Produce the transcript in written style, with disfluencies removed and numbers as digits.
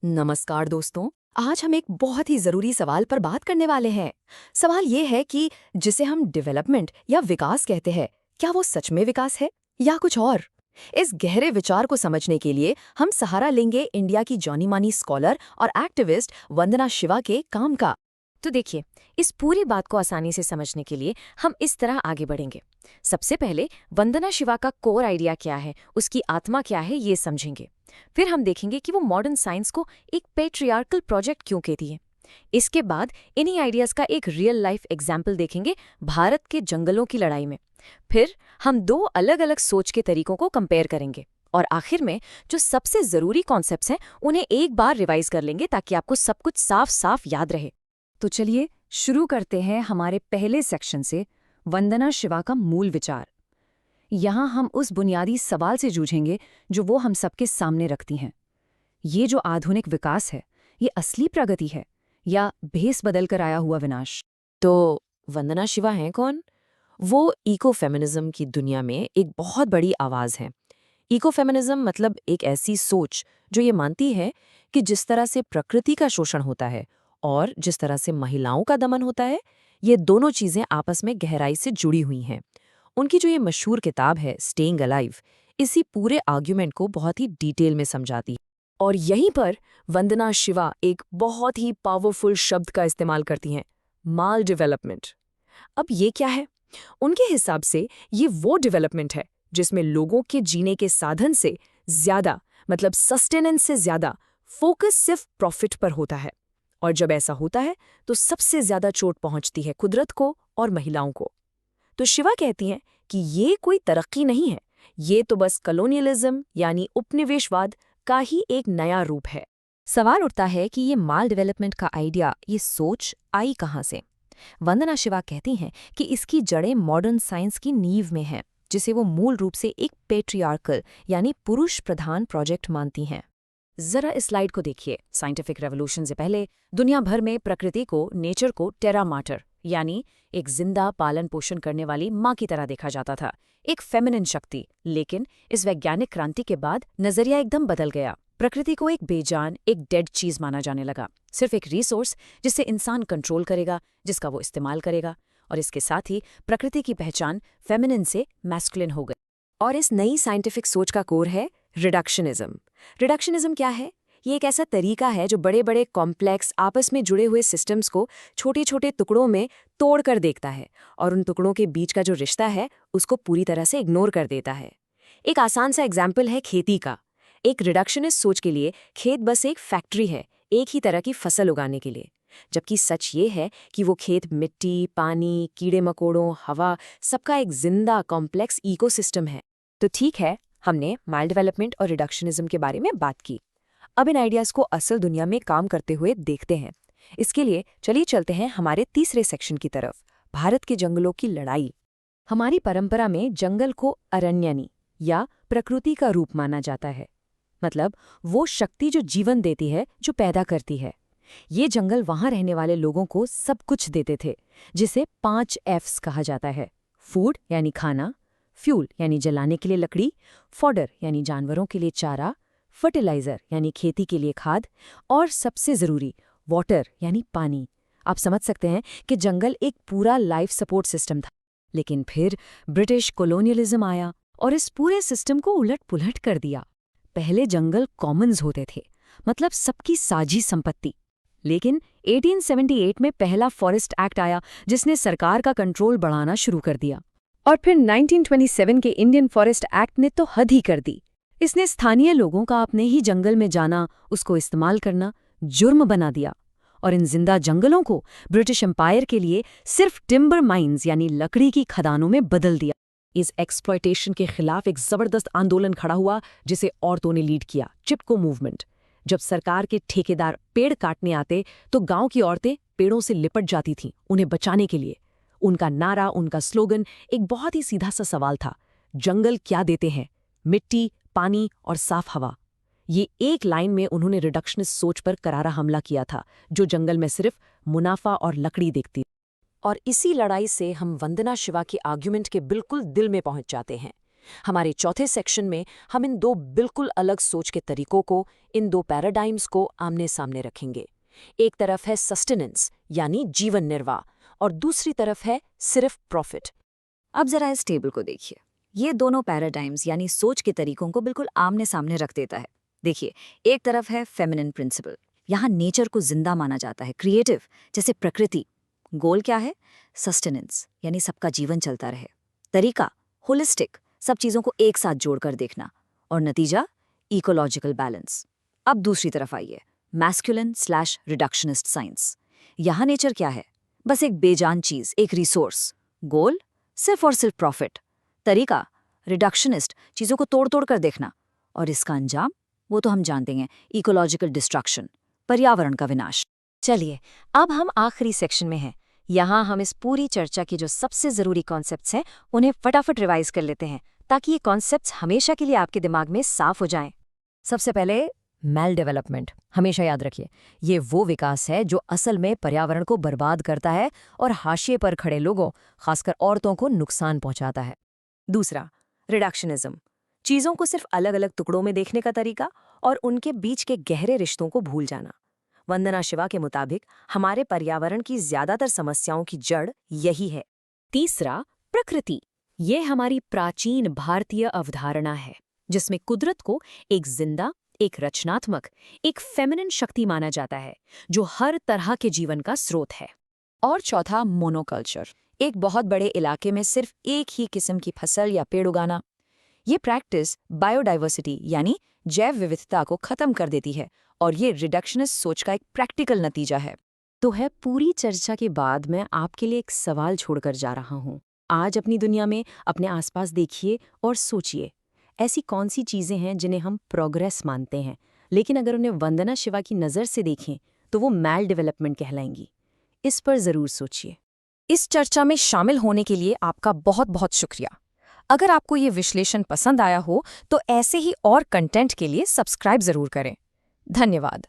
नमस्कार दोस्तों। आज हम एक बहुत ही जरूरी सवाल पर बात करने वाले हैं। सवाल ये है कि जिसे हम डेवलपमेंट या विकास कहते हैं, क्या वो सच में विकास है या कुछ और? इस गहरे विचार को समझने के लिए हम सहारा लेंगे इंडिया की जानी मानी स्कॉलर और एक्टिविस्ट वंदना शिवा के काम का। तो देखिए, इस पूरी बात को आसानी से समझने के लिए हम इस तरह आगे बढ़ेंगे। सबसे पहले वंदना शिवा का कोर आइडिया क्या है, उसकी आत्मा क्या है, ये समझेंगे। फिर हम देखेंगे कि वो मॉडर्न साइंस को एक पेट्रियार्कल प्रोजेक्ट क्यों कहती है। इसके बाद इन्हीं आइडियाज का एक रियल लाइफ एग्जाम्पल देखेंगे भारत के जंगलों की लड़ाई में। फिर हम दो अलग अलग सोच के तरीकों को कंपेयर करेंगे। और आखिर में जो सबसे जरूरी कॉन्सेप्ट्स हैं उन्हें एक बार रिवाइज कर लेंगे ताकि आपको सब कुछ साफ साफ याद रहे। तो चलिए शुरू करते हैं हमारे पहले सेक्शन से, वंदना शिवा का मूल विचार। यहाँ हम उस बुनियादी सवाल से जूझेंगे जो वो हम सबके सामने रखती हैं। ये जो आधुनिक विकास है, ये असली प्रगति है या भेस बदल कर आया हुआ विनाश? तो वंदना शिवा हैं कौन? वो इको फेमिनिज्म की दुनिया में एक बहुत बड़ी आवाज है। इको फेमिनिज्म मतलब एक ऐसी सोच जो ये मानती है कि जिस तरह से प्रकृति का शोषण होता है और जिस तरह से महिलाओं का दमन होता है, ये दोनों चीजें आपस में गहराई से जुड़ी हुई हैं। उनकी जो ये मशहूर किताब है स्टेइंग अलाइव, इसी पूरे आर्ग्यूमेंट को बहुत ही डिटेल में समझाती है। और यहीं पर वंदना शिवा एक बहुत ही पावरफुल शब्द का इस्तेमाल करती हैं, माल डेवलपमेंट। अब ये क्या है? उनके हिसाब से ये वो डेवलपमेंट है जिसमें लोगों के जीने के साधन से ज्यादा, मतलब सस्टेनेंस से ज्यादा फोकस सिर्फ प्रॉफिट पर होता है। और जब ऐसा होता है तो सबसे ज्यादा चोट पहुंचती है कुदरत को और महिलाओं को। तो शिवा कहती हैं कि ये कोई तरक्की नहीं है, ये तो बस कॉलोनियलिज्म यानी उपनिवेशवाद का ही एक नया रूप है। सवाल उठता है कि ये माल डेवलपमेंट का आइडिया, ये सोच आई कहाँ से? वंदना शिवा कहती हैं कि इसकी जड़ें मॉडर्न साइंस की नींव में हैं, जिसे वो मूल रूप से एक पेट्रियार्कल यानी पुरुष प्रधान प्रोजेक्ट मानती हैं। जरा इस स्लाइड को देखिए। साइंटिफिक रेवोल्यूशन से पहले दुनिया भर में प्रकृति को, नेचर को टेरा माटर यानी एक जिंदा पालन पोषण करने वाली माँ की तरह देखा जाता था, एक फेमिनिन शक्ति। लेकिन इस वैज्ञानिक क्रांति के बाद नजरिया एकदम बदल गया। प्रकृति को एक बेजान, एक डेड चीज माना जाने लगा, सिर्फ एक रिसोर्स जिसे इंसान कंट्रोल करेगा, जिसका वो इस्तेमाल करेगा। और इसके साथ ही प्रकृति की पहचान फेमिनिन से मैस्कुलिन हो गई। और इस नई साइंटिफिक सोच का कोर है रिडक्शनिज्म। रिडक्शनिज्म क्या है? ये एक ऐसा तरीका है जो बड़े बड़े कॉम्प्लेक्स आपस में जुड़े हुए सिस्टम्स को छोटे छोटे टुकड़ों में तोड़कर देखता है और उन टुकड़ों के बीच का जो रिश्ता है उसको पूरी तरह से इग्नोर कर देता है। एक आसान सा एग्जाम्पल है खेती का। एक रिडक्शनिस्ट सोच के लिए खेत बस एक फैक्ट्री है, एक ही तरह की फसल उगाने के लिए। जबकि सच ये है कि वो खेत मिट्टी, पानी, कीड़े मकोड़ों, हवा, सबका एक जिंदा कॉम्प्लेक्स इकोसिस्टम है। तो ठीक है, हमने माइल्ड डेवलपमेंट और रिडक्शनिज्म के बारे में बात की। अब इन आइडियाज को असल दुनिया में काम करते हुए देखते हैं। इसके लिए चलिए चलते हैं हमारे तीसरे सेक्शन की तरफ, भारत के जंगलों की लड़ाई। हमारी परंपरा में जंगल को अरण्यनी या प्रकृति का रूप माना जाता है, मतलब वो शक्ति जो जीवन देती है, जो पैदा करती है। ये जंगल वहां रहने वाले लोगों को सब कुछ देते थे, जिसे 5 Fs कहा जाता है। फूड यानी खाना, फ्यूल यानी जलाने के लिए लकड़ी, फॉडर यानी जानवरों के लिए चारा, फर्टिलाइजर यानी खेती के लिए खाद, और सबसे जरूरी वाटर यानी पानी। आप समझ सकते हैं कि जंगल एक पूरा लाइफ सपोर्ट सिस्टम था। लेकिन फिर ब्रिटिश कॉलोनियलिज्म आया और इस पूरे सिस्टम को उलट पुलट कर दिया। पहले जंगल कॉमन्स होते थे, मतलब सबकी साझी संपत्ति। लेकिन 1878 में पहला फॉरेस्ट एक्ट आया जिसने सरकार का कंट्रोल बढ़ाना शुरू कर दिया। और फिर 1927 के इंडियन फॉरेस्ट एक्ट ने तो हद ही कर दी। इसने स्थानीय लोगों का अपने ही जंगल में जाना, उसको इस्तेमाल करना जुर्म बना दिया। और इन जिंदा जंगलों को ब्रिटिश एम्पायर के लिए सिर्फ टिम्बर माइंस यानी लकड़ी की खदानों में बदल दिया। इस एक्सप्लॉयटेशन के खिलाफ एक जबरदस्त आंदोलन खड़ा हुआ जिसे औरतों ने लीड किया, चिपको मूवमेंट। जब सरकार के ठेकेदार पेड़ काटने आते तो गांव की औरतें पेड़ों से लिपट जाती थीं उन्हें बचाने के लिए। उनका नारा, उनका स्लोगन एक बहुत ही सीधा सा सवाल था, जंगल क्या देते हैं? मिट्टी, पानी और साफ हवा। ये एक लाइन में उन्होंने रिडक्शनिस्ट सोच पर करारा हमला किया था, जो जंगल में सिर्फ मुनाफा और लकड़ी देखती। और इसी लड़ाई से हम वंदना शिवा की आर्ग्यूमेंट के बिल्कुल दिल में पहुंच जाते हैं। हमारे चौथे सेक्शन में हम इन दो बिल्कुल अलग सोच के तरीकों को, इन दो पैराडाइम्स को आमने सामने रखेंगे। एक तरफ है सस्टेनेंस यानी जीवन निर्वाह और दूसरी तरफ है सिर्फ प्रॉफिट। अब जरा इस टेबल को देखिए। ये दोनों पैराडाइम्स यानी सोच के तरीकों को बिल्कुल आमने सामने रख देता है। देखिए, एक तरफ है फेमिनिन प्रिंसिपल, यहाँ नेचर को जिंदा माना जाता है, क्रिएटिव जैसे प्रकृति। गोल क्या है? सस्टेनेंस यानी सबका जीवन चलता रहे। तरीका होलिस्टिक, सब चीज़ों को एक साथ जोड़कर देखना। और नतीजा इकोलॉजिकल बैलेंस। अब दूसरी तरफ आइए, मैस्कुलिन/रिडक्शनिस्ट साइंस। यहाँ नेचर क्या है? बस एक बेजान चीज़, एक रिसोर्स। गोल सिर्फ और सिर्फ प्रॉफिट। तरीका रिडक्शनिस्ट, चीज़ों को तोड़ तोड़ कर देखना। और इसका अंजाम वो तो हम जानते हैं, इकोलॉजिकल डिस्ट्रक्शन, पर्यावरण का विनाश। चलिए, अब हम आखिरी सेक्शन में हैं। यहाँ हम इस पूरी चर्चा की जो सबसे ज़रूरी कॉन्सेप्ट्स हैं उन्हें फटाफट रिवाइज कर लेते हैं, ताकि ये कॉन्सेप्ट्स हमेशा के लिए आपके दिमाग में साफ हो जाएं। सबसे पहले मैल डेवलपमेंट, हमेशा याद रखिए, ये वो विकास है जो असल में पर्यावरण को बर्बाद करता है और हाशिए पर खड़े लोगों, खासकर औरतों को नुकसान पहुंचाता है। दूसरा रिडक्शनिज्म, चीज़ों को सिर्फ अलग अलग टुकड़ों में देखने का तरीका और उनके बीच के गहरे रिश्तों को भूल जाना। वंदना शिवा के मुताबिक हमारे पर्यावरण की ज्यादातर समस्याओं की जड़ यही है। तीसरा प्रकृति, ये हमारी प्राचीन भारतीय अवधारणा है जिसमें कुदरत को एक जिंदा, एक रचनात्मक, एक फेमिनिन शक्ति माना जाता है जो हर तरह के जीवन का स्रोत है। और चौथा मोनोकल्चर, एक बहुत बड़े इलाके में सिर्फ एक ही किस्म की फसल या पेड़ उगाना। ये प्रैक्टिस बायोडाइवर्सिटी यानी जैव विविधता को खत्म कर देती है और ये रिडक्शनिस्ट सोच का एक प्रैक्टिकल नतीजा है। तो है पूरी चर्चा के बाद मैं आपके लिए एक सवाल छोड़कर जा रहा हूँ। आज अपनी दुनिया में अपने आसपास देखिए और सोचिए, ऐसी कौन सी चीज़ें हैं जिन्हें हम प्रोग्रेस मानते हैं, लेकिन अगर उन्हें वंदना शिवा की नज़र से देखें तो वो मैल डेवलपमेंट कहलाएंगी। इस पर ज़रूर सोचिए। इस चर्चा में शामिल होने के लिए आपका बहुत बहुत शुक्रिया। अगर आपको ये विश्लेषण पसंद आया हो तो ऐसे ही और कंटेंट के लिए सब्सक्राइब ज़रूर करें। धन्यवाद।